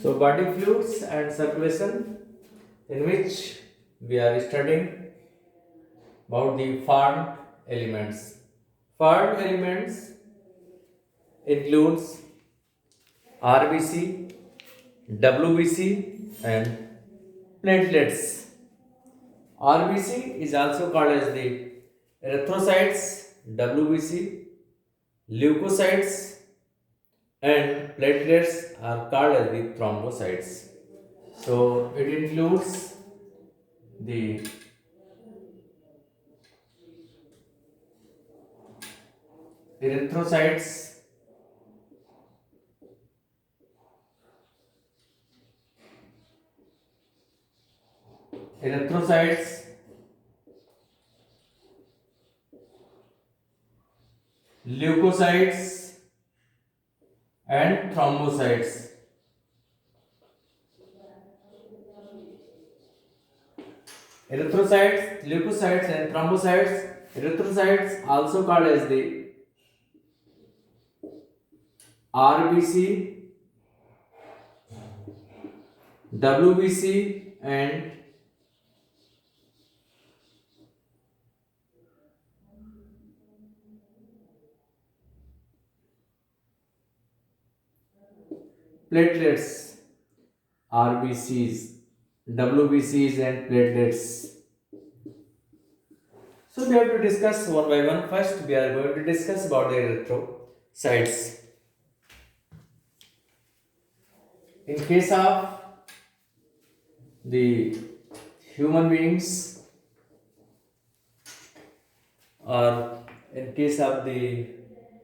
So, body fluids and circulation, in which we are studying about the formed elements. Formed elements includes RBC, WBC, and platelets. RBC is also called as the erythrocytes, WBC, leukocytes, and platelets are called as the thrombocytes. So it includes the erythrocytes, erythrocytes, leukocytes, and thrombocytes. Erythrocytes, leukocytes, and thrombocytes. Erythrocytes also called as the RBC, WBC, and platelets. RBCs, WBCs, and platelets. So we have to discuss one by one. First, we are going to discuss about the erythrocytes. In case of the human beings, or in case of the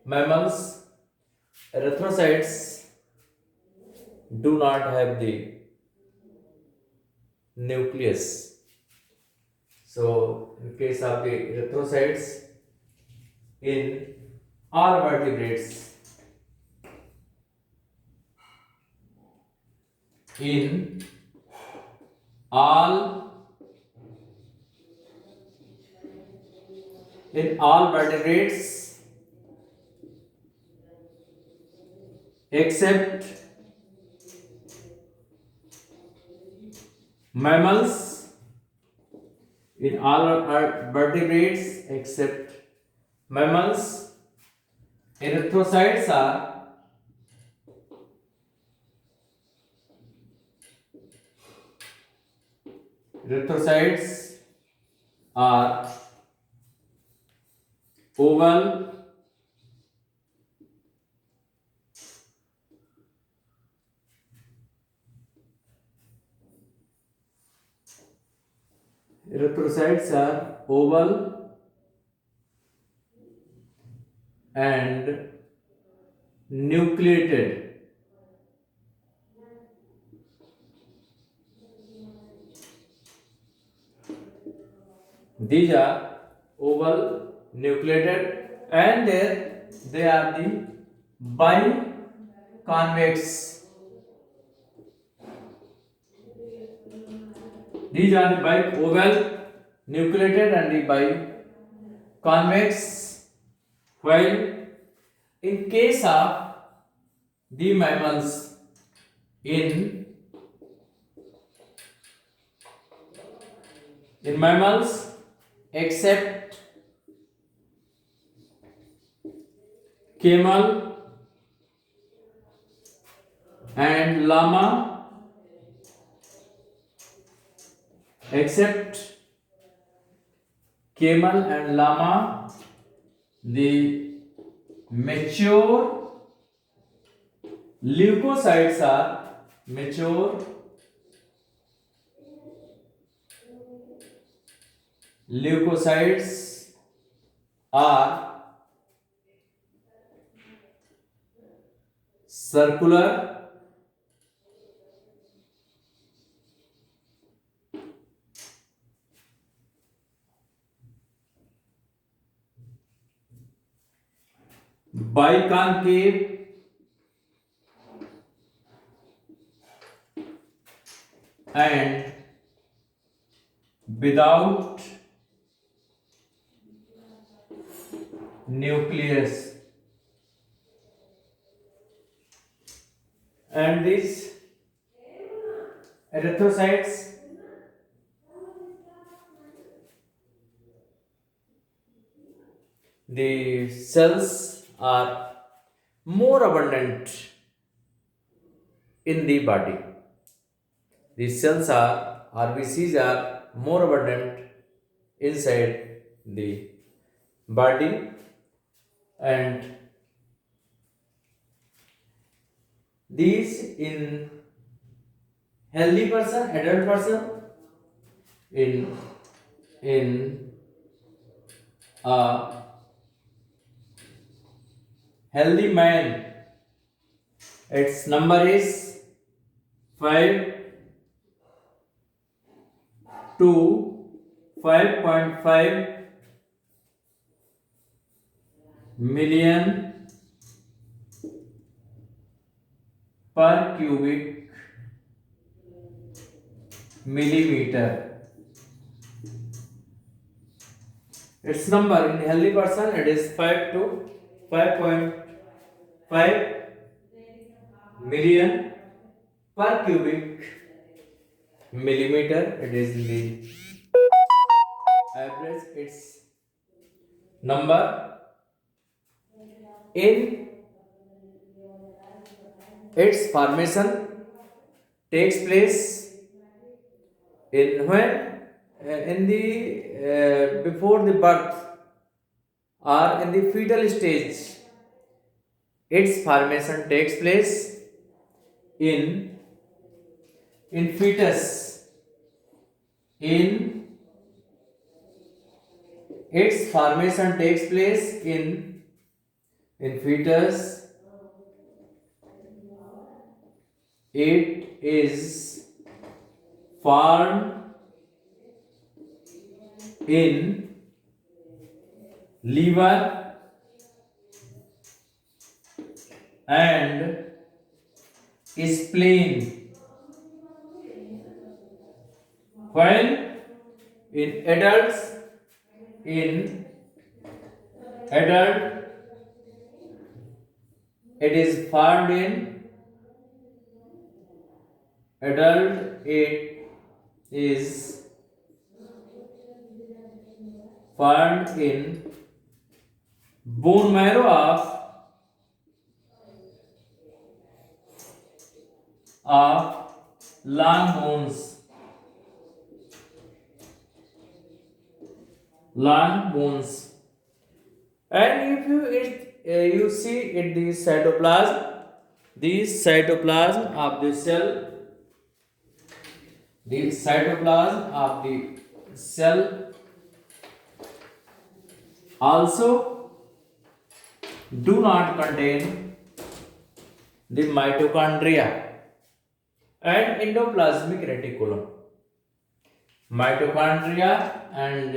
mammals, erythrocytes do not have the nucleus. So, in case of the erythrocytes, in all vertebrates, in all vertebrates except mammals, in all vertebrates except mammals, erythrocytes are oval and nucleated. These are oval, nucleated, and they are the biconvex. These are the oval, nucleated, and the biconvex. While in case of the mammals, in mammals, except camel and llama, except camel and llama, the mature leukocytes are mature leukocytes are circular biconcave and without nucleus, and this erythrocytes, the cells are more abundant in the body. The cells are RBCs are more abundant inside the body, and these in healthy person, adult person, in in a healthy man, its number is 5 to 5.5 million per cubic millimeter. Its number in healthy person, it is 5 to 5.5 million per cubic millimeter. It is the average. Its number in its formation takes place in when in the before the birth or in the fetal stage. Its formation takes place in fetus. In its formation takes place in fetus. It is formed in liver and spleen, while in in adult it is found in adult it is found in bone marrow of long bones. And if you see in the cytoplasm, of the cell, the cytoplasm of the cell also do not contain the mitochondria and endoplasmic reticulum. Mitochondria and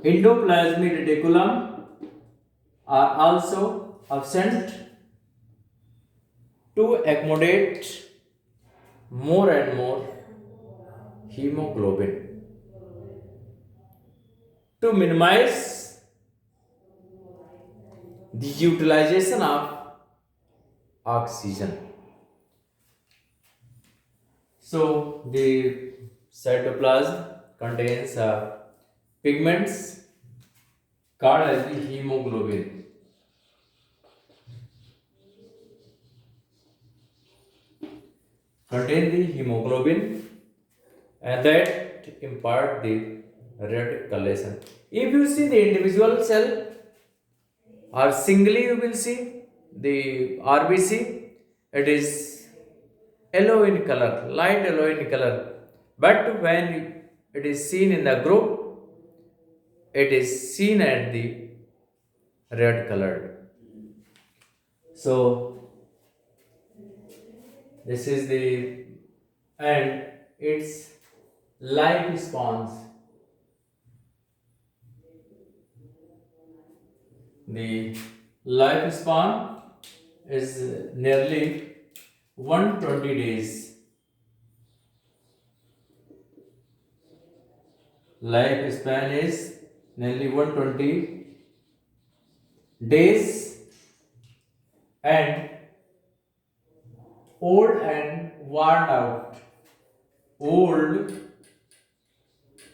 endoplasmic reticulum are also absent to accommodate more and more hemoglobin. To minimize the utilization of oxygen. So the cytoplasm contains pigments called as the hemoglobin. Contain the hemoglobin and that impart the red coloration. If you see the individual cell or singly, you will see the RBC. It is yellow in color, light yellow in color. But when it is seen in the group, it is seen at the red colored. So this is the and its life spawns. The lifespan is nearly 120 days. Lifespan is nearly 120 days and old and worn out. Old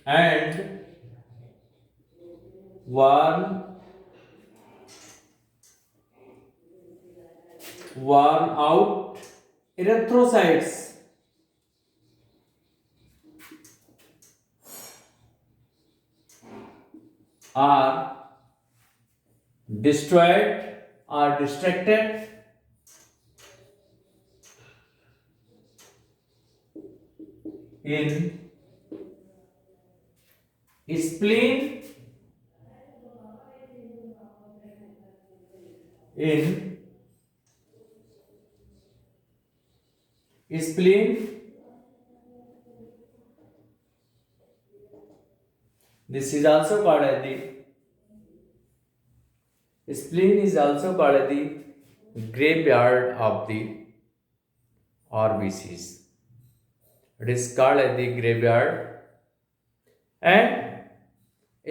and worn out erythrocytes are destroyed or distracted in spleen, in spleen. This is also called as the spleen is also called as the graveyard of the RBCs. It is called as the graveyard, and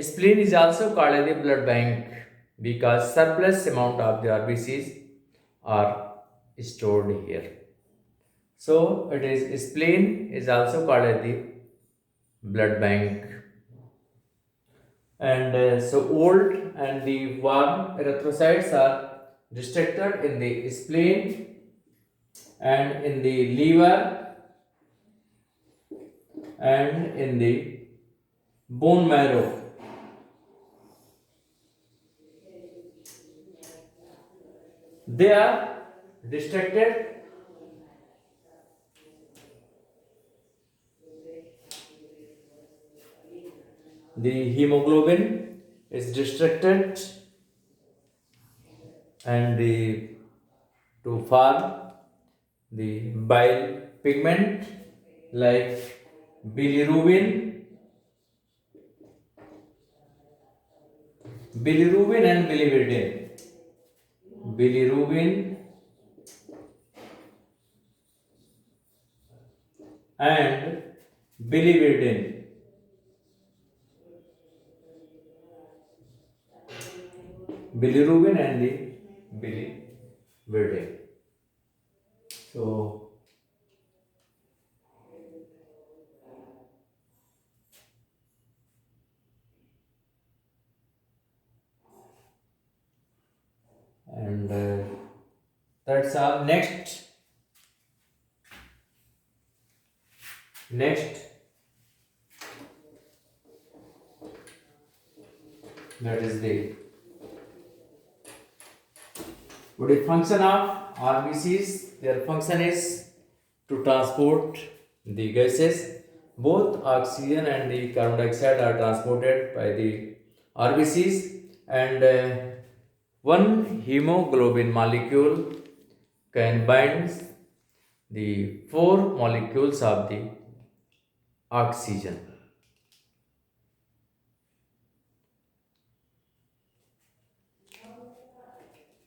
spleen is also called as the blood bank because surplus amount of the RBCs are stored here. So it is spleen is also called as the blood bank. And so old and the worn erythrocytes are restricted in the spleen and in the liver and in the bone marrow. They are restricted the hemoglobin is restricted and the to form the bile pigment like bilirubin, and biliverdin. Bilirubin and biliverdin. Bilirubin and the biliverdin. So and that's our next that is the what is function of RBCs. Their function is to transport the gases. Both oxygen and the carbon dioxide are transported by the RBCs, and one hemoglobin molecule can bind the four molecules of the oxygen.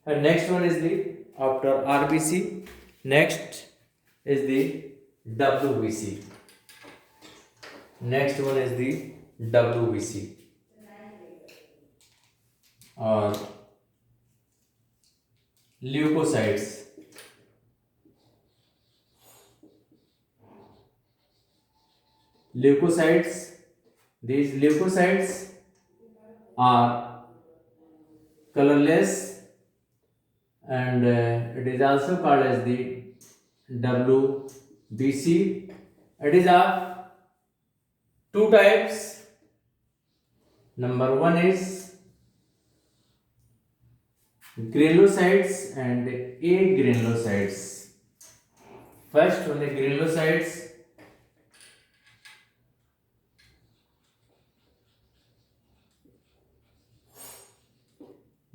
And next one is the after RBC, next is the WBC. Next one is the WBC or leukocytes. Leukocytes. These leukocytes are colorless, and it is also called as the WBC. It is of two types. Number one is granulocytes and agranulocytes. First one is granulocytes.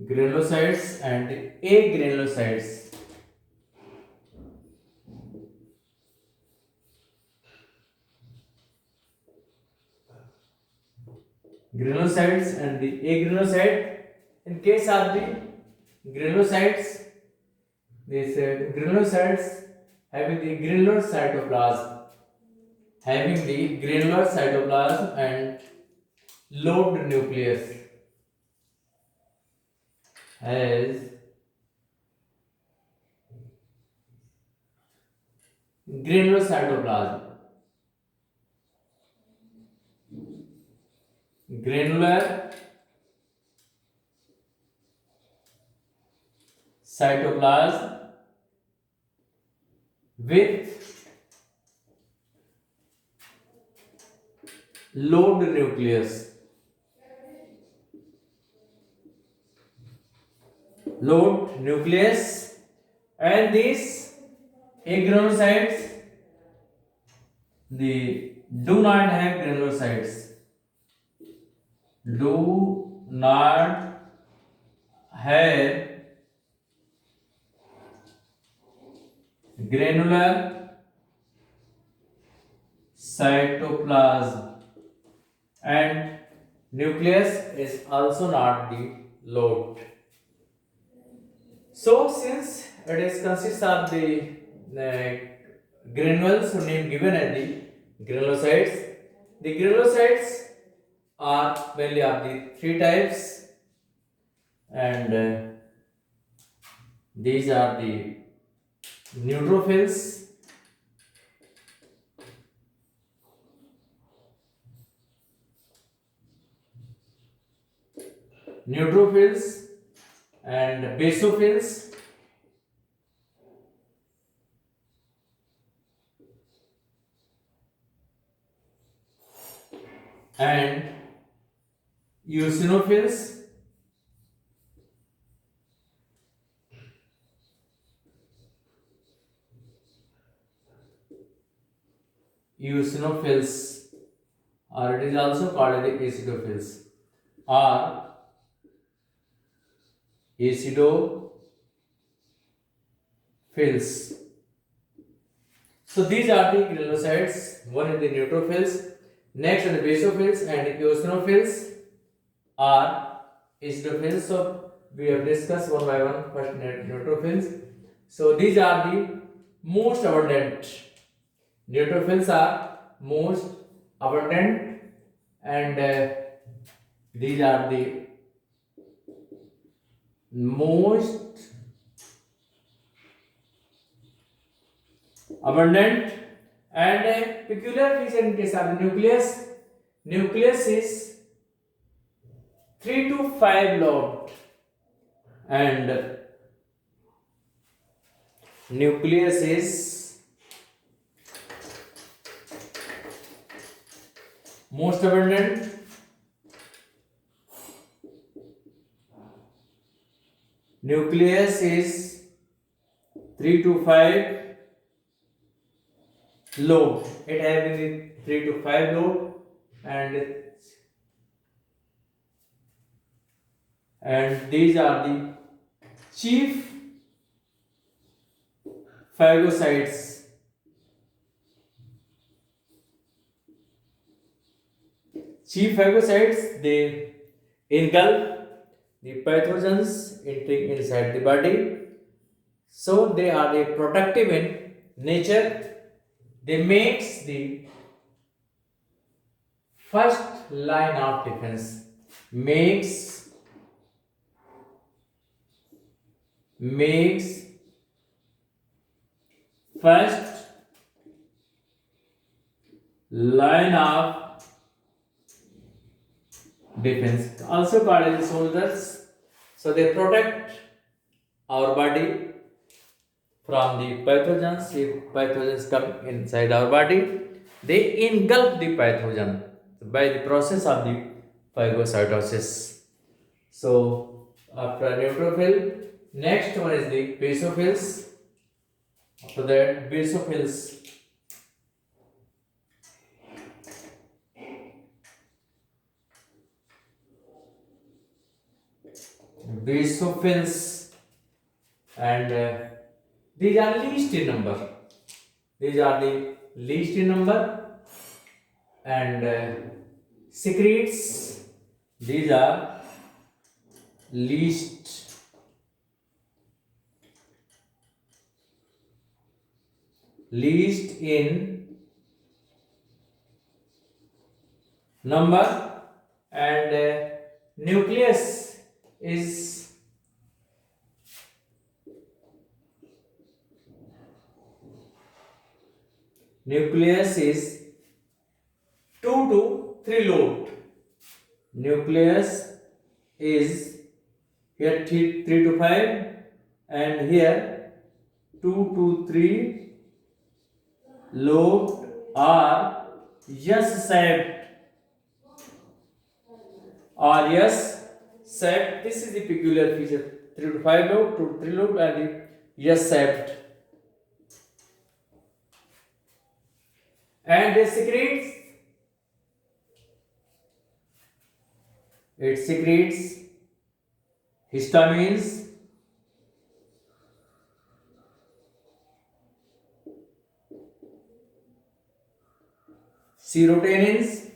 Granulocytes and agranulocytes. Granulocytes and the agranulocyte. In case of the granulocytes, these granulocytes having the granular cytoplasm, and lobed nucleus, has granular cytoplasm. Granular cytoplasm with lobed nucleus. Lobed nucleus, and these agranulocytes, they do not have granulocytes. Do not have granular cytoplasm, and nucleus is also not the lobed. So since it is consists of the granules name given as the granulocytes are mainly of the three types, and these are the neutrophils, and basophils, and eosinophils, or it is also called the acidophils, or acidophils. So these are the granulocytes. One is the neutrophils, next are the basophils, and eosinophils are acidophils. So we have discussed one by one. First neutrophils. So these are the most abundant. Neutrophils are most abundant, and these are the most abundant, and a peculiar feature in case of the nucleus is 3 to 5 lobed, and nucleus is most abundant, nucleus is 3 to 5 lobed. It has been 3 to 5 lobed, and these are the chief phagocytes. Chief phagocytes, they engulf the pathogens entering inside the body. So they are the protective in nature. They makes the first line of defense. Makes first line of defense, also called as soldiers. So they protect our body from the pathogens. If pathogens come inside our body, they engulf the pathogen by the process of the phagocytosis. So after neutrophil, next one is the basophils. After that, basophils, and these are least in number. And secretes. These are least in number, and nucleus is nucleus is 2 to 3 lobed. Nucleus is here 3 to 5 and here 2 to 3 lobed are S-shaped or S-shaped. This is the peculiar feature. 3 to 5 lobed, 2 to 3 lobed and S-shaped. And it secretes histamines, serotonins,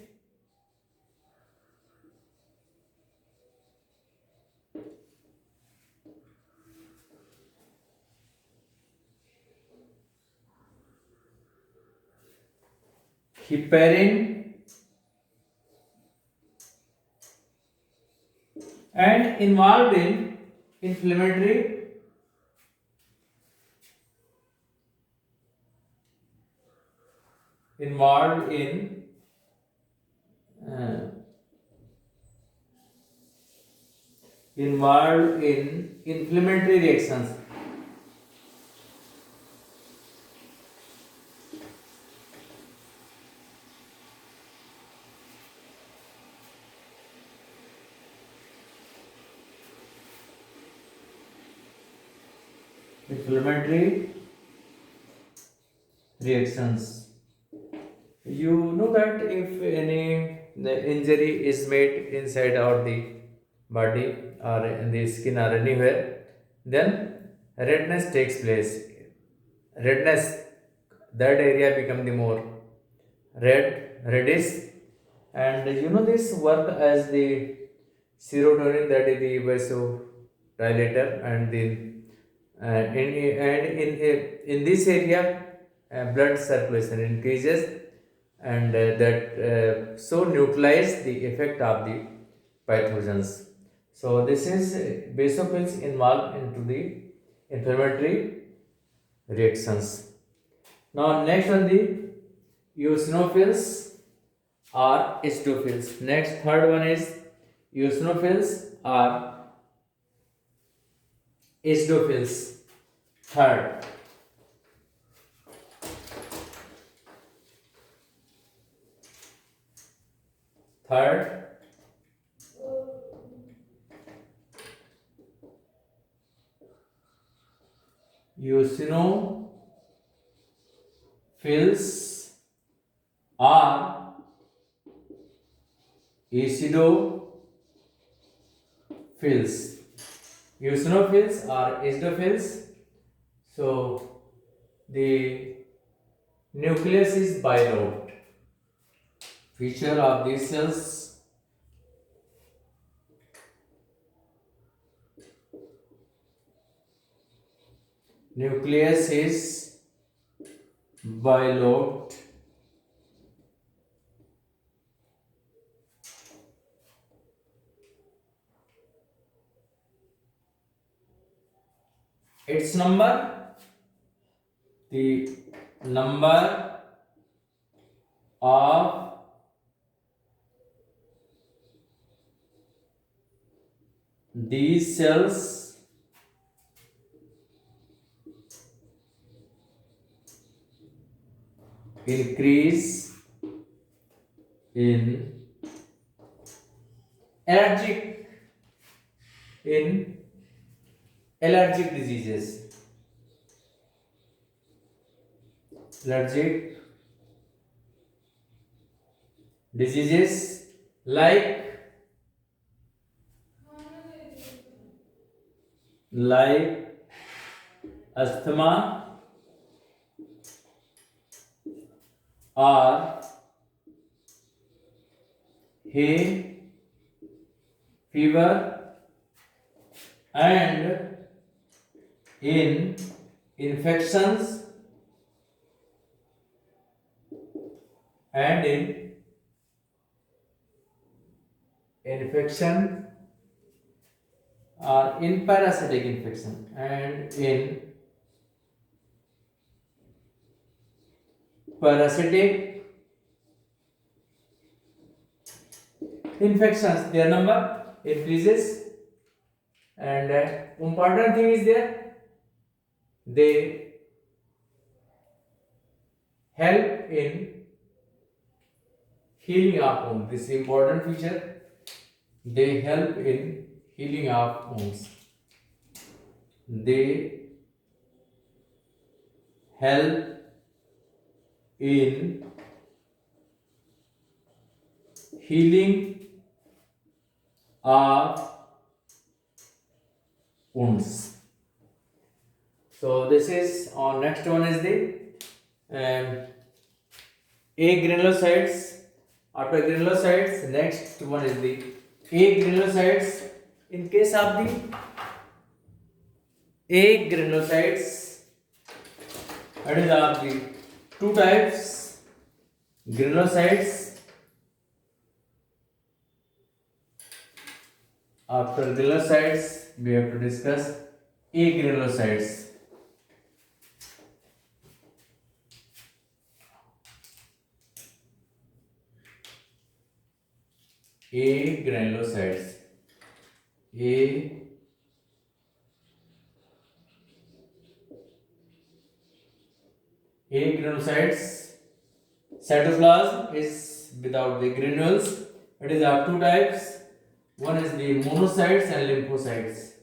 heparin, and involved in inflammatory involved in uh, involved in inflammatory reactions. Inflammatory reactions. You know that if any the injury is made inside or the body or in the skin or anywhere, then redness takes place. Redness, that area become the more reddish, and this work as the serotonin, that is the vasodilator, and the in this area blood circulation increases, and that so neutralize the effect of the pathogens. So this is basophils involved into the inflammatory reactions. Now next on the eosinophils or eosinophils. Next third one is eosinophils or eosinophils. Third. Third, eosinophils are acidophils. Eosinophils are acidophils. So the nucleus is bilobed. Feature of these cells: nucleus is bilobed. Its number, the number of these cells increase in allergic in allergic diseases. Allergic diseases like asthma or hay fever, and in infections and in infection or in parasitic infection and in parasitic infections, their number increases. And important thing is there, they help in healing of wounds. This is important feature. They help in healing of wounds. They help in healing of wounds. So this is on. Next one is the um, A granulocytes. After granulocytes, next one is the A granulocytes. In case of the A granulocytes, that is of the two types granulocytes. After granulocytes, we have to discuss A granulocytes. A granulocytes. A granulocytes. Cytoplasm is without the granules. It is of two types. One is the monocytes and lymphocytes.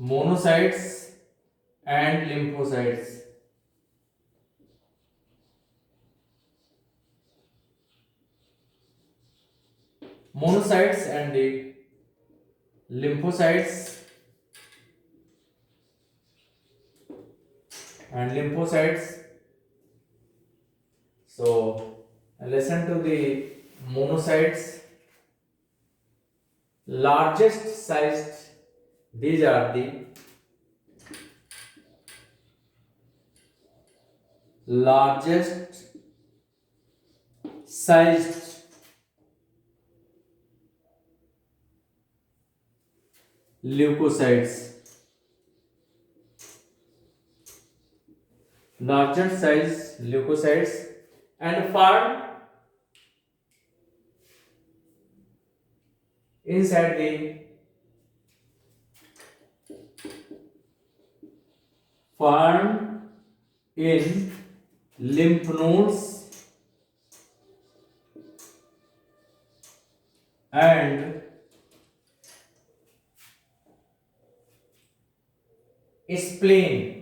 Monocytes and lymphocytes. Monocytes and the lymphocytes So listen to the monocytes. Largest sized, these are the largest sized leukocytes. Larger size leukocytes and found inside the found in lymph nodes and spleen.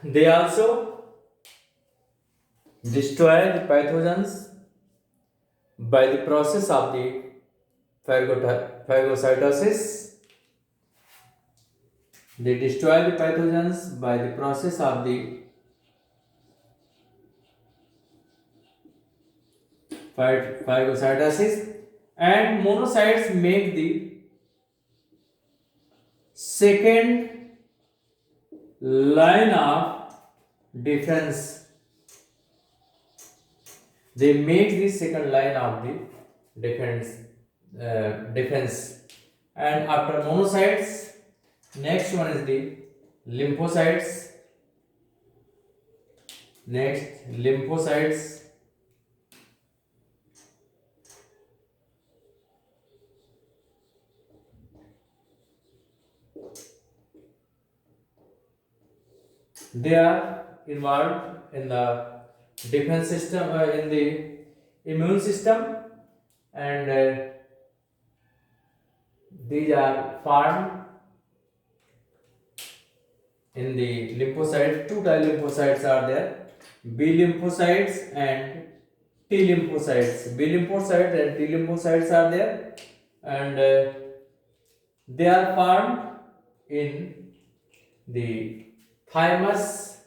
They also destroy the pathogens by the process of the phagocytosis. They destroy the pathogens by the process of the phagocytosis, and monocytes make the second line of defense. They make the second line of the defense. And after monocytes, next one is the lymphocytes. They are involved in the defense system, in the immune system, and these are formed in the lymphocytes. Two type lymphocytes are there: B lymphocytes and T lymphocytes. B lymphocytes and T lymphocytes are there, and they are formed in the thymus.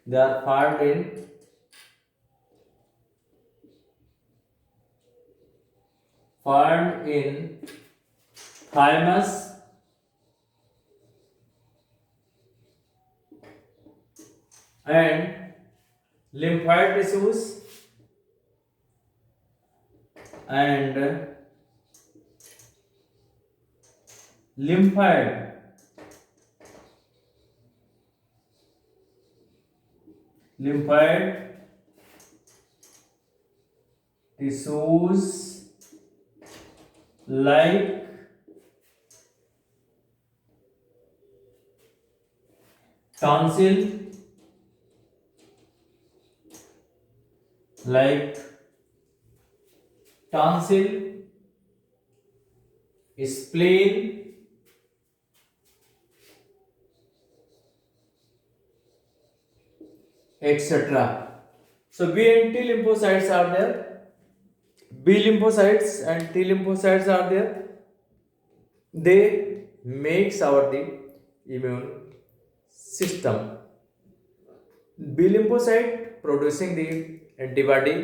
They are formed in thymus and lymphoid tissues and lymphoid lymphoid tissues like tonsil, like tonsil, spleen, etc. So B and T lymphocytes are there. B lymphocytes and T lymphocytes are there. They makes our the immune system. B lymphocyte producing the antibody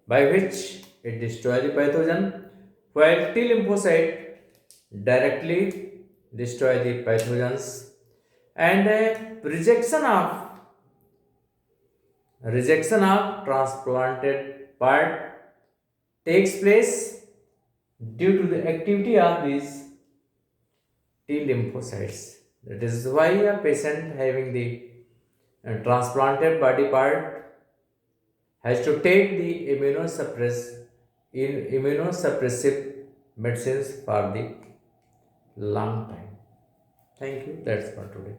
by which it destroys the pathogen, while T lymphocyte directly destroy the pathogens, and rejection of transplanted part takes place due to the activity of these T lymphocytes. That is why a patient having the transplanted body part has to take the immunosuppressive medicines for the long time. Thank you. That's for today.